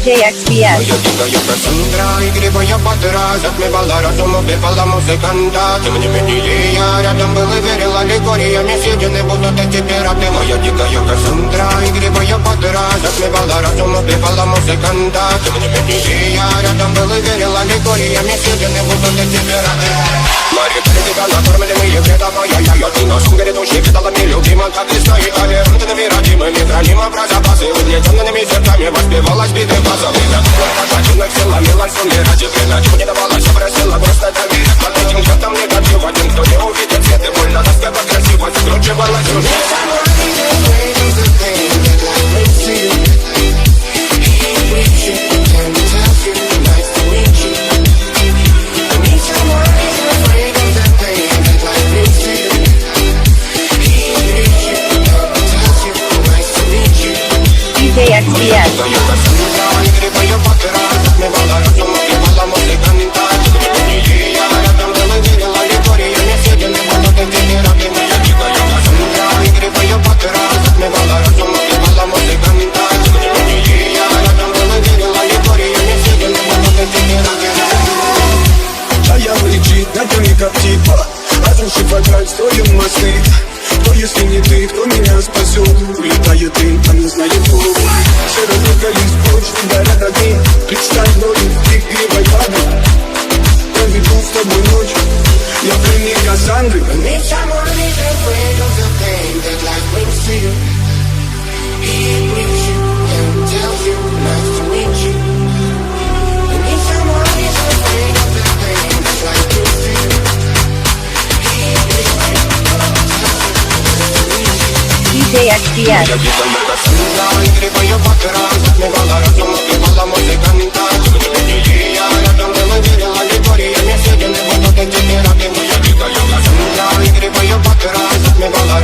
DJ XBS. Я дикая Кассандра, игривая подра, затмевала разум, убивала музыканта. Тем не менее я рядом был и верил аллегориями, съедены будут эти пираты. Моя дикая Кассандра, игривая подра, затмевала разум, убивала музыканта. Тем не менее я рядом был и верил аллегориями, съедены будут эти пираты. Мария критика, накормленные предавая я ты носом грядущий педалами любима, как листа и толеранты невыразимы, нехранимо про запасы. Угнетенными сердцами воспевалась биты базовых. Захваченных силами лансуми ради плена, чего не давалось, а просила просто доверие. Под этим чертом негатив, один, кто не увидит свет и больно, насколько красиво закручивалась рука. DJ XBS. Строим мосты. Кто если не ты, кто меня спасет? Улетает дым, а не знает кто. Все разругались прочь, не горят огни. Представь ночью, ты игривой воды. Проведу с тобой ночь. Я пленник Кассандры. DJ XBS. Я дикая Кассандра, игривая подра, затмевала разум, убивала музыканта. Тем не менее я рядом был и верил аллегориями, съедены будут эти пираты. Моя дикая Кассандра, игривая подра, затмевала